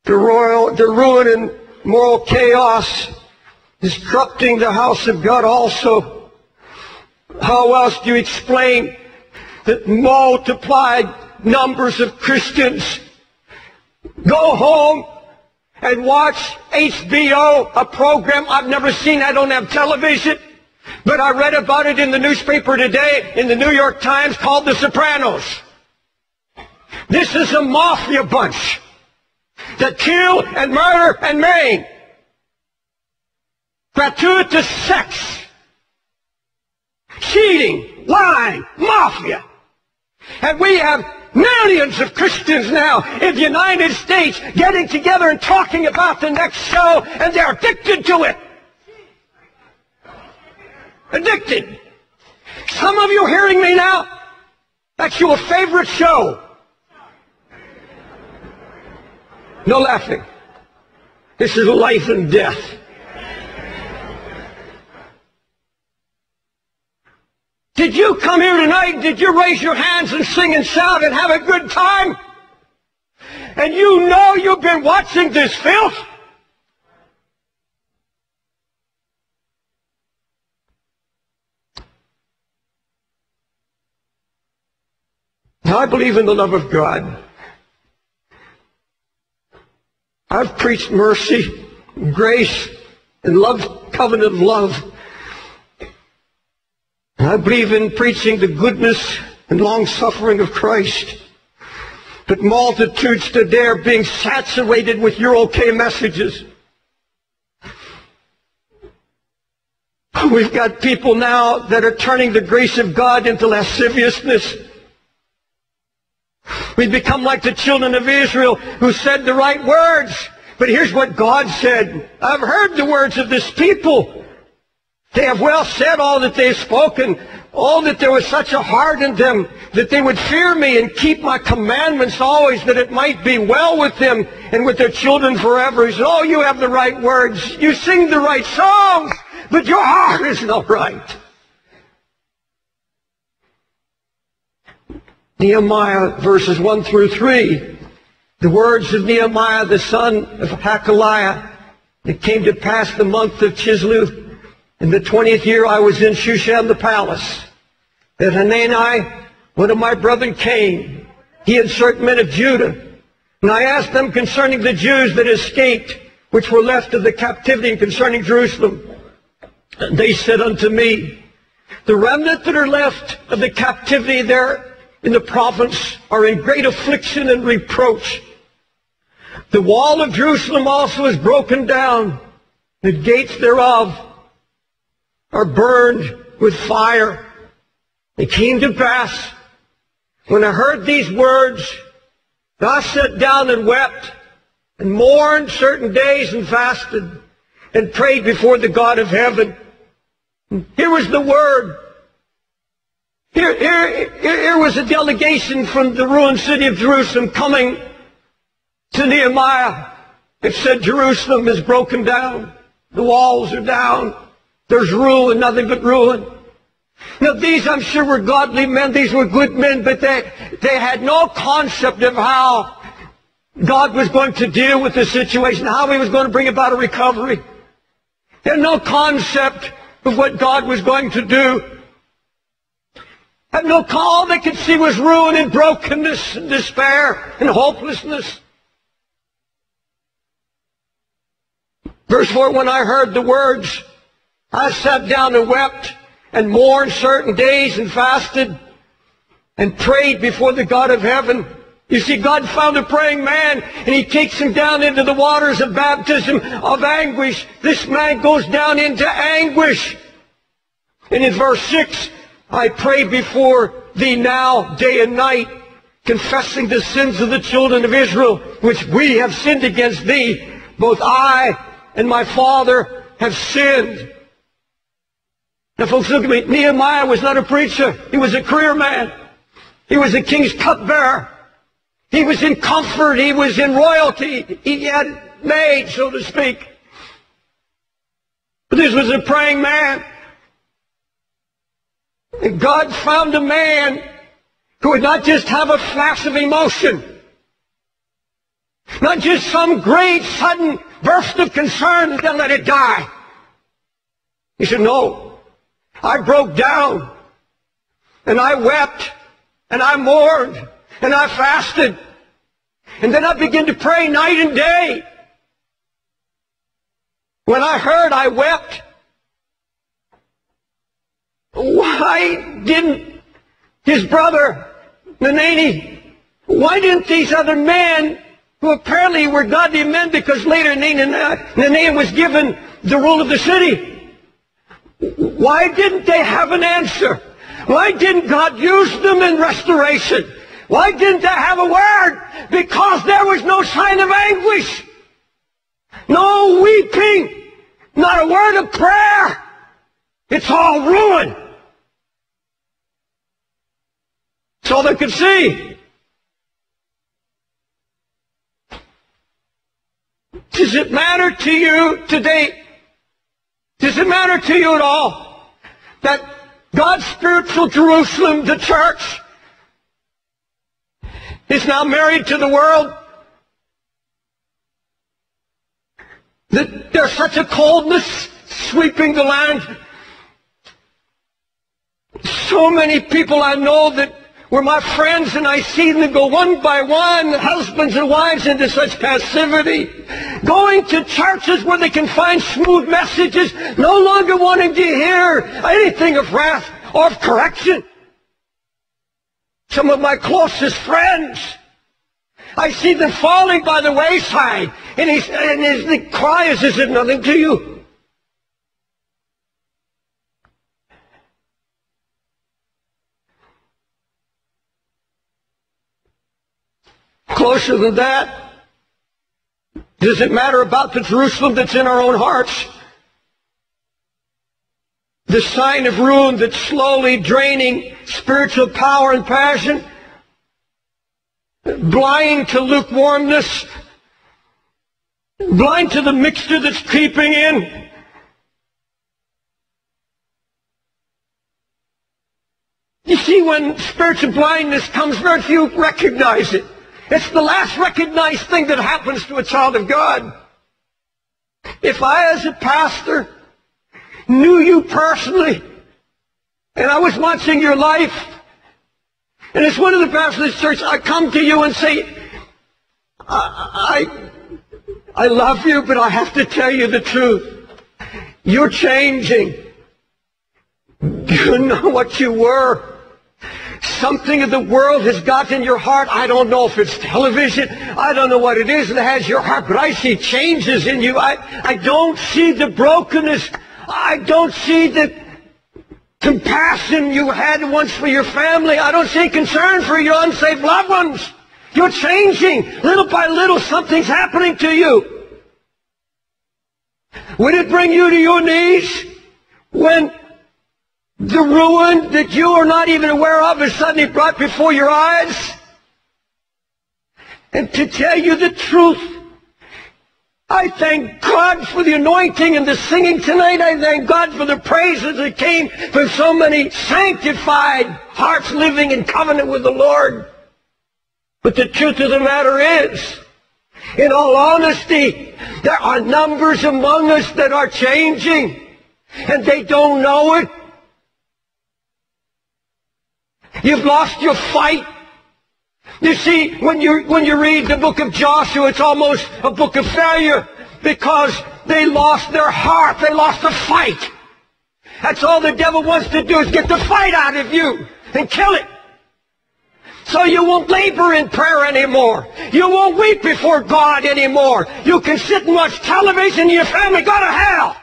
the ruin and moral chaos is corrupting the house of God also. How else do you explain the multiplied numbers of Christians go home and watch HBO, a program I've never seen? I don't have television, but I read about it in the newspaper today, in the New York Times, called The Sopranos. This is a mafia bunch that kill and murder and maim. Gratuitous sex, cheating, lying, mafia. And we have millions of Christians now in the United States getting together and talking about the next show, and they're addicted to it. Addicted. Some of you hearing me now, that's your favorite show. No laughing. This is life and death. Did you come here tonight? Did you raise your hands and sing and shout and have a good time? And you know you've been watching this filth? Now, I believe in the love of God. I've preached mercy, grace, and love, covenant of love. I believe in preaching the goodness and long-suffering of Christ. But multitudes today are being saturated with your okay messages. We've got people now that are turning the grace of God into lasciviousness. We've become like the children of Israel who said the right words. But here's what God said. I've heard the words of this people. They have well said all that they've spoken. Oh, that there was such a heart in them that they would fear me and keep my commandments always, that it might be well with them and with their children forever. He said, oh, you have the right words. You sing the right songs, but your heart is not right. Nehemiah verses 1 through 3. The words of Nehemiah, the son of Hakaliah. It came to pass the month of Chislev, in the 20th year I was in Shushan the palace, that Hanani, one of my brethren, came, he and certain men of Judah. And I asked them concerning the Jews that escaped, which were left of the captivity, and concerning Jerusalem. And they said unto me, the remnant that are left of the captivity there in the province are in great affliction and reproach. The wall of Jerusalem also is broken down, the gates thereof are burned with fire. It came to pass, when I heard these words, that I sat down and wept, and mourned certain days, and fasted, and prayed before the God of heaven. And here was the word. Here was a delegation from the ruined city of Jerusalem coming to Nehemiah. It said Jerusalem is broken down. The walls are down. There's ruin, nothing but ruin. Now these, I'm sure, were godly men. These were good men, but they had no concept of how God was going to deal with the situation, how He was going to bring about a recovery. They had no concept of what God was going to do. Had no call. All they could see was ruin and brokenness and despair and hopelessness. Verse 4, when I heard the words, I sat down and wept and mourned certain days and fasted and prayed before the God of heaven. You see, God found a praying man, and He takes him down into the waters of baptism of anguish. This man goes down into anguish. And in verse 6, I pray before Thee now day and night, confessing the sins of the children of Israel, which we have sinned against Thee. Both I and my father have sinned. Now folks, look at me. Nehemiah was not a preacher. He was a career man. He was a king's cupbearer. He was in comfort. He was in royalty. He had made, so to speak. But this was a praying man. And God found a man who would not just have a flash of emotion, Not just some great sudden burst of concern and then let it die. He said, no. I broke down. And I wept. And I mourned. And I fasted. And then I began to pray night and day. When I heard, I wept. Why didn't his brother, Nanani, why didn't these other men, who apparently were godly men because later Nanani was given the rule of the city, why didn't they have an answer? Why didn't God use them in restoration? Why didn't they have a word? Because there was no sign of anguish. No weeping. Not a word of prayer. It's all ruin. That's all they could see. Does it matter to you today? Does it matter to you at all that God's spiritual Jerusalem, the church, is now married to the world? That there's such a coldness sweeping the land. So many people I know that were my friends, and I see them go one by one, husbands and wives, into such passivity. Going to churches where they can find smooth messages, no longer wanting to hear anything of wrath or of correction. Some of my closest friends, I see them falling by the wayside, and the cry is it nothing to you? Closer than that, does it matter about the Jerusalem that's in our own hearts? The sign of ruin that's slowly draining spiritual power and passion, blind to lukewarmness, blind to the mixture that's creeping in. You see, when spiritual blindness comes, very few recognize it. It's the last recognized thing that happens to a child of God. If I, as a pastor, knew you personally, and I was watching your life, and as one of the pastors of this church, I come to you and say, I love you, but I have to tell you the truth. You're changing. You know what you were. Something of the world has gotten your heart. I don't know if it's television. I don't know what it is that has your heart, but I see changes in you. I don't see the brokenness. I don't see the compassion you had once for your family. I don't see concern for your unsaved loved ones. You're changing. Little by little, something's happening to you. Would it bring you to your knees when the ruin that you are not even aware of is suddenly brought before your eyes? And to tell you the truth, I thank God for the anointing and the singing tonight. I thank God for the praises that came from so many sanctified hearts living in covenant with the Lord. But the truth of the matter is, in all honesty, there are numbers among us that are changing, and they don't know it. You've lost your fight. You see, when you read the book of Joshua, it's almost a book of failure because they lost their heart. They lost the fight. That's all the devil wants to do, is get the fight out of you and kill it. So you won't labor in prayer anymore. You won't weep before God anymore. You can sit and watch television and your family go to hell.